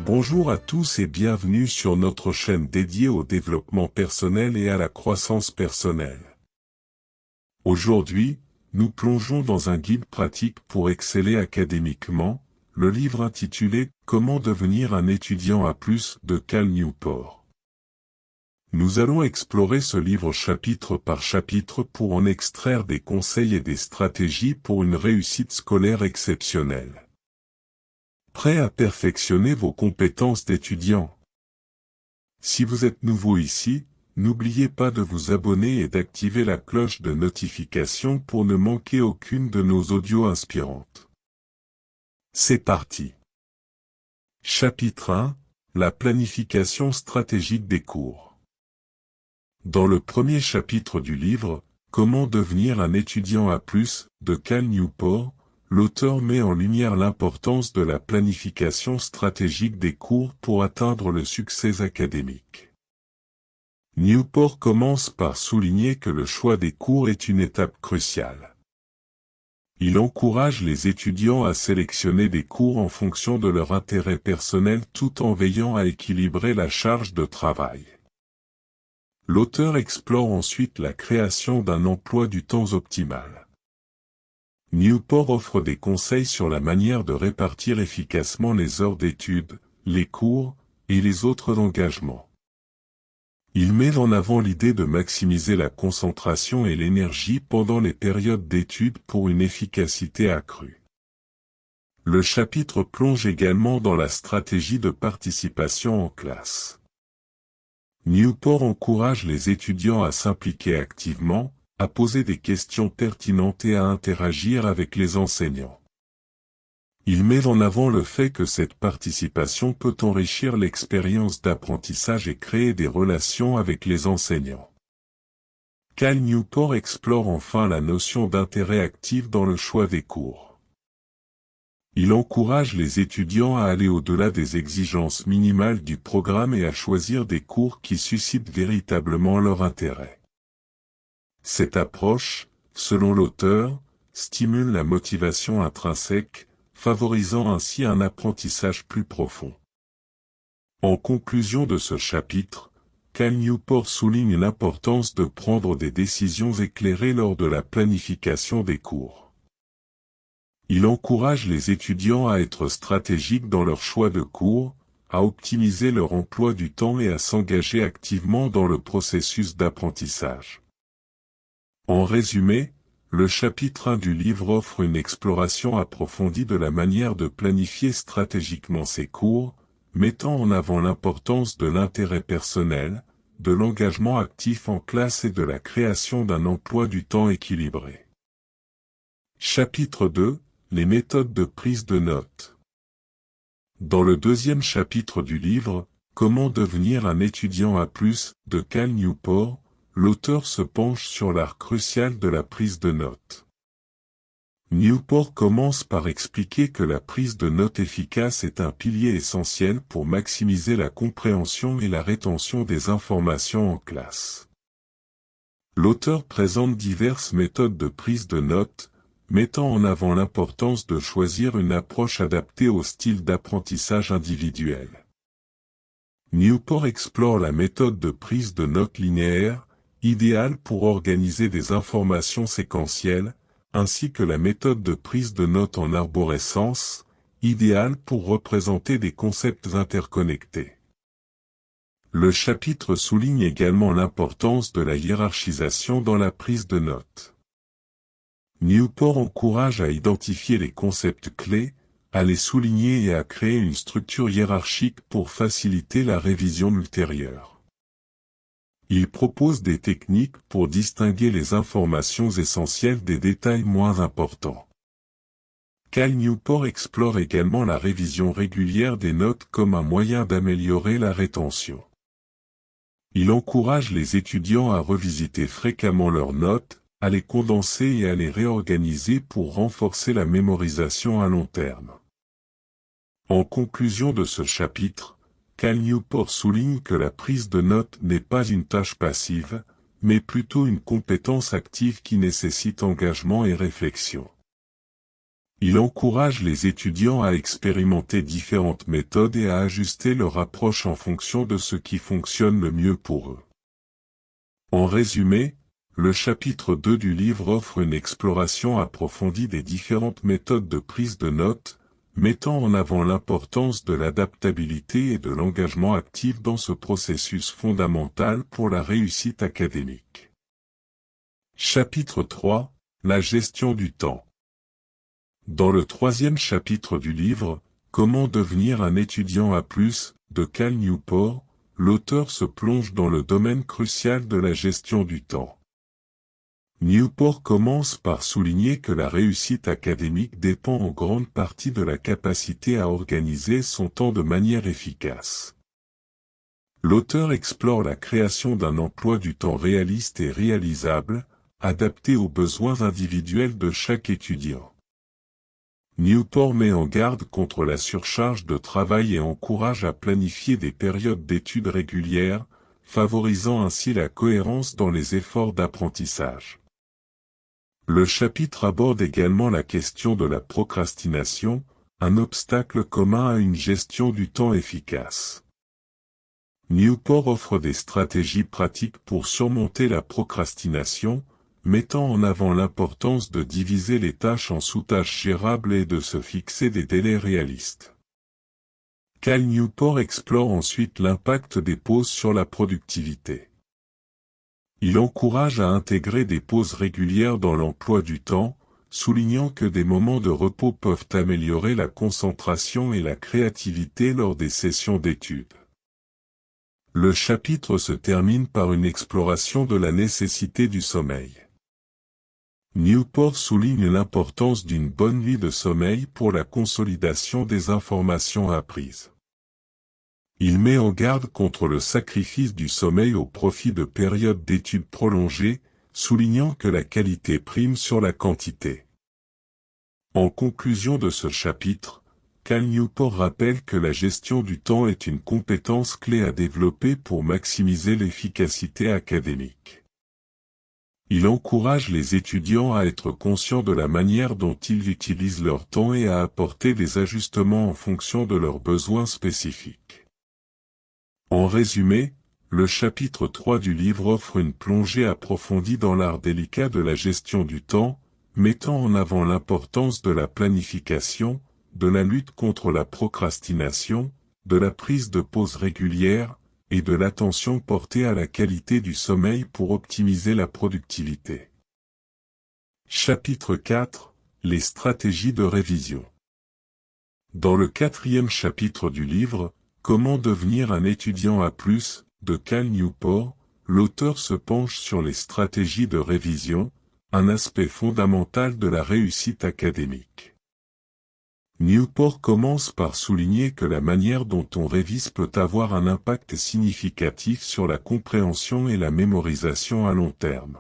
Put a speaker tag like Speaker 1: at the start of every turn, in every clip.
Speaker 1: Bonjour à tous et bienvenue sur notre chaîne dédiée au développement personnel et à la croissance personnelle. Aujourd'hui, nous plongeons dans un guide pratique pour exceller académiquement, le livre intitulé « Comment devenir un étudiant A+, de Cal Newport. Nous allons explorer ce livre chapitre par chapitre pour en extraire des conseils et des stratégies pour une réussite scolaire exceptionnelle. Prêt à perfectionner vos compétences d'étudiant? Si vous êtes nouveau ici, n'oubliez pas de vous abonner et d'activer la cloche de notification pour ne manquer aucune de nos audios inspirantes. C'est parti. Chapitre 1. La planification stratégique des cours. Dans le premier chapitre du livre, Comment devenir un étudiant A+, de Cal Newport, l'auteur met en lumière l'importance de la planification stratégique des cours pour atteindre le succès académique. Newport commence par souligner que le choix des cours est une étape cruciale. Il encourage les étudiants à sélectionner des cours en fonction de leur intérêt personnel tout en veillant à équilibrer la charge de travail. L'auteur explore ensuite la création d'un emploi du temps optimal. Newport offre des conseils sur la manière de répartir efficacement les heures d'études, les cours, et les autres engagements. Il met en avant l'idée de maximiser la concentration et l'énergie pendant les périodes d'études pour une efficacité accrue. Le chapitre plonge également dans la stratégie de participation en classe. Newport encourage les étudiants à s'impliquer activement, à poser des questions pertinentes et à interagir avec les enseignants. Il met en avant le fait que cette participation peut enrichir l'expérience d'apprentissage et créer des relations avec les enseignants. Cal Newport explore enfin la notion d'intérêt actif dans le choix des cours. Il encourage les étudiants à aller au-delà des exigences minimales du programme et à choisir des cours qui suscitent véritablement leur intérêt. Cette approche, selon l'auteur, stimule la motivation intrinsèque, favorisant ainsi un apprentissage plus profond. En conclusion de ce chapitre, Cal Newport souligne l'importance de prendre des décisions éclairées lors de la planification des cours. Il encourage les étudiants à être stratégiques dans leur choix de cours, à optimiser leur emploi du temps et à s'engager activement dans le processus d'apprentissage. En résumé, le chapitre 1 du livre offre une exploration approfondie de la manière de planifier stratégiquement ses cours, mettant en avant l'importance de l'intérêt personnel, de l'engagement actif en classe et de la création d'un emploi du temps équilibré. Chapitre 2. Les méthodes de prise de notes. Dans le deuxième chapitre du livre, Comment devenir un étudiant A+, de Cal Newport, l'auteur se penche sur l'art crucial de la prise de notes. Newport commence par expliquer que la prise de notes efficace est un pilier essentiel pour maximiser la compréhension et la rétention des informations en classe. L'auteur présente diverses méthodes de prise de notes, mettant en avant l'importance de choisir une approche adaptée au style d'apprentissage individuel. Newport explore la méthode de prise de notes linéaire, idéale pour organiser des informations séquentielles, ainsi que la méthode de prise de notes en arborescence, idéale pour représenter des concepts interconnectés. Le chapitre souligne également l'importance de la hiérarchisation dans la prise de notes. Newport encourage à identifier les concepts clés, à les souligner et à créer une structure hiérarchique pour faciliter la révision ultérieure. Il propose des techniques pour distinguer les informations essentielles des détails moins importants. Cal Newport explore également la révision régulière des notes comme un moyen d'améliorer la rétention. Il encourage les étudiants à revisiter fréquemment leurs notes, à les condenser et à les réorganiser pour renforcer la mémorisation à long terme. En conclusion de ce chapitre, Cal Newport souligne que la prise de notes n'est pas une tâche passive, mais plutôt une compétence active qui nécessite engagement et réflexion. Il encourage les étudiants à expérimenter différentes méthodes et à ajuster leur approche en fonction de ce qui fonctionne le mieux pour eux. En résumé, le chapitre 2 du livre offre une exploration approfondie des différentes méthodes de prise de notes, mettant en avant l'importance de l'adaptabilité et de l'engagement actif dans ce processus fondamental pour la réussite académique. Chapitre 3 : La gestion du temps. Dans le troisième chapitre du livre, Comment devenir un étudiant A+, de Cal Newport, l'auteur se plonge dans le domaine crucial de la gestion du temps. Newport commence par souligner que la réussite académique dépend en grande partie de la capacité à organiser son temps de manière efficace. L'auteur explore la création d'un emploi du temps réaliste et réalisable, adapté aux besoins individuels de chaque étudiant. Newport met en garde contre la surcharge de travail et encourage à planifier des périodes d'études régulières, favorisant ainsi la cohérence dans les efforts d'apprentissage. Le chapitre aborde également la question de la procrastination, un obstacle commun à une gestion du temps efficace. Newport offre des stratégies pratiques pour surmonter la procrastination, mettant en avant l'importance de diviser les tâches en sous-tâches gérables et de se fixer des délais réalistes. Cal Newport explore ensuite l'impact des pauses sur la productivité. Il encourage à intégrer des pauses régulières dans l'emploi du temps, soulignant que des moments de repos peuvent améliorer la concentration et la créativité lors des sessions d'études. Le chapitre se termine par une exploration de la nécessité du sommeil. Newport souligne l'importance d'une bonne nuit de sommeil pour la consolidation des informations apprises. Il met en garde contre le sacrifice du sommeil au profit de périodes d'études prolongées, soulignant que la qualité prime sur la quantité. En conclusion de ce chapitre, Cal Newport rappelle que la gestion du temps est une compétence clé à développer pour maximiser l'efficacité académique. Il encourage les étudiants à être conscients de la manière dont ils utilisent leur temps et à apporter des ajustements en fonction de leurs besoins spécifiques. En résumé, le chapitre 3 du livre offre une plongée approfondie dans l'art délicat de la gestion du temps, mettant en avant l'importance de la planification, de la lutte contre la procrastination, de la prise de pause régulière, et de l'attention portée à la qualité du sommeil pour optimiser la productivité. Chapitre 4 : Les stratégies de révision. Dans le quatrième chapitre du livre, Comment devenir un étudiant A+, de Cal Newport, l'auteur se penche sur les stratégies de révision, un aspect fondamental de la réussite académique. Newport commence par souligner que la manière dont on révise peut avoir un impact significatif sur la compréhension et la mémorisation à long terme.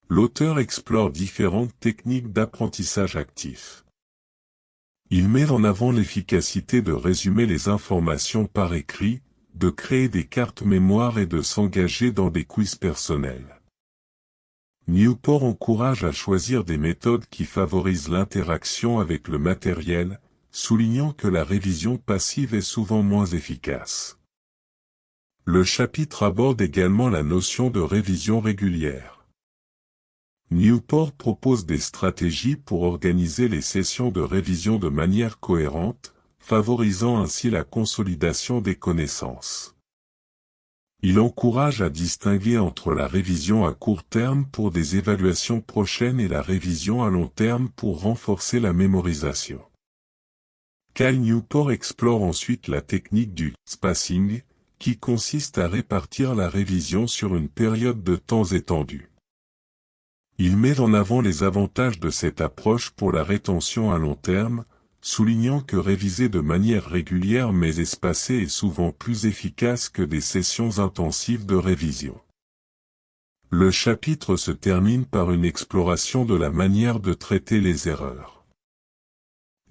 Speaker 1: L'auteur explore différentes techniques d'apprentissage actif. Il met en avant l'efficacité de résumer les informations par écrit, de créer des cartes mémoire et de s'engager dans des quiz personnels. Newport encourage à choisir des méthodes qui favorisent l'interaction avec le matériel, soulignant que la révision passive est souvent moins efficace. Le chapitre aborde également la notion de révision régulière. Newport propose des stratégies pour organiser les sessions de révision de manière cohérente, favorisant ainsi la consolidation des connaissances. Il encourage à distinguer entre la révision à court terme pour des évaluations prochaines et la révision à long terme pour renforcer la mémorisation. Cal Newport explore ensuite la technique du spacing, qui consiste à répartir la révision sur une période de temps étendue. Il met en avant les avantages de cette approche pour la rétention à long terme, soulignant que réviser de manière régulière mais espacée est souvent plus efficace que des sessions intensives de révision. Le chapitre se termine par une exploration de la manière de traiter les erreurs.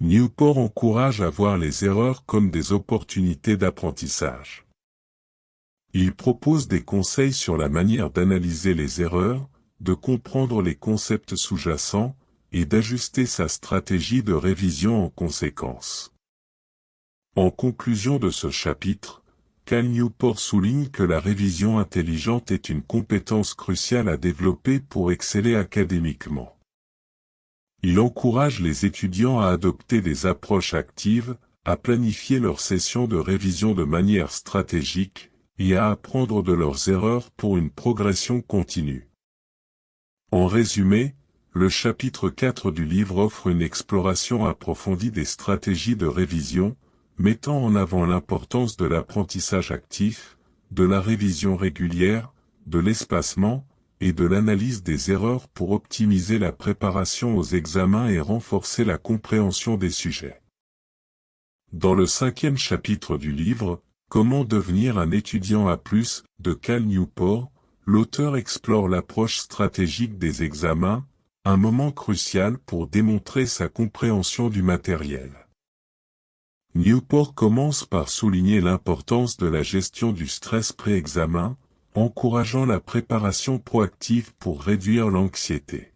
Speaker 1: Newport encourage à voir les erreurs comme des opportunités d'apprentissage. Il propose des conseils sur la manière d'analyser les erreurs, de comprendre les concepts sous-jacents, et d'ajuster sa stratégie de révision en conséquence. En conclusion de ce chapitre, Cal Newport souligne que la révision intelligente est une compétence cruciale à développer pour exceller académiquement. Il encourage les étudiants à adopter des approches actives, à planifier leurs sessions de révision de manière stratégique, et à apprendre de leurs erreurs pour une progression continue. En résumé, le chapitre 4 du livre offre une exploration approfondie des stratégies de révision, mettant en avant l'importance de l'apprentissage actif, de la révision régulière, de l'espacement, et de l'analyse des erreurs pour optimiser la préparation aux examens et renforcer la compréhension des sujets. Dans le 5e chapitre du livre, Comment devenir un étudiant A+, de Cal Newport, l'auteur explore l'approche stratégique des examens, un moment crucial pour démontrer sa compréhension du matériel. Newport commence par souligner l'importance de la gestion du stress pré-examen, encourageant la préparation proactive pour réduire l'anxiété.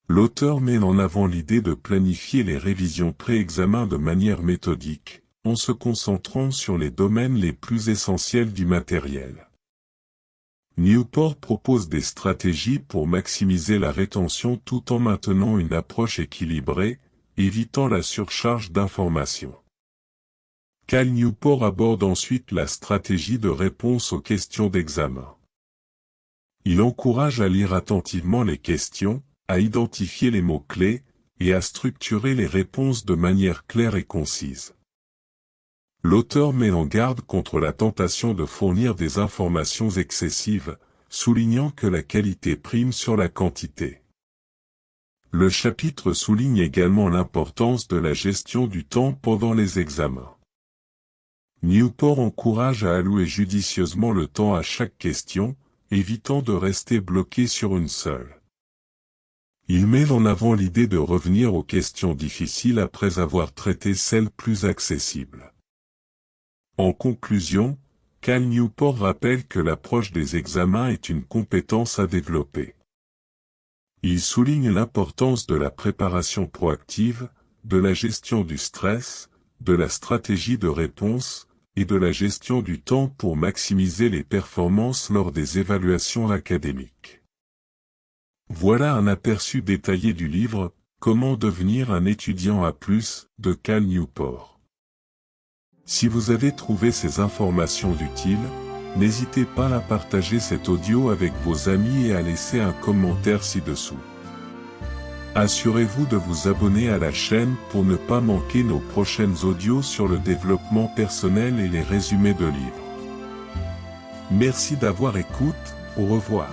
Speaker 1: L'auteur met en avant l'idée de planifier les révisions pré-examen de manière méthodique, en se concentrant sur les domaines les plus essentiels du matériel. Newport propose des stratégies pour maximiser la rétention tout en maintenant une approche équilibrée, évitant la surcharge d'informations. Cal Newport aborde ensuite la stratégie de réponse aux questions d'examen. Il encourage à lire attentivement les questions, à identifier les mots-clés, et à structurer les réponses de manière claire et concise. L'auteur met en garde contre la tentation de fournir des informations excessives, soulignant que la qualité prime sur la quantité. Le chapitre souligne également l'importance de la gestion du temps pendant les examens. Newport encourage à allouer judicieusement le temps à chaque question, évitant de rester bloqué sur une seule. Il met en avant l'idée de revenir aux questions difficiles après avoir traité celles plus accessibles. En conclusion, Cal Newport rappelle que l'approche des examens est une compétence à développer. Il souligne l'importance de la préparation proactive, de la gestion du stress, de la stratégie de réponse, et de la gestion du temps pour maximiser les performances lors des évaluations académiques. Voilà un aperçu détaillé du livre « Comment devenir un étudiant A+, de Cal Newport. Si vous avez trouvé ces informations utiles, n'hésitez pas à partager cet audio avec vos amis et à laisser un commentaire ci-dessous. Assurez-vous de vous abonner à la chaîne pour ne pas manquer nos prochaines audios sur le développement personnel et les résumés de livres. Merci d'avoir écouté, au revoir.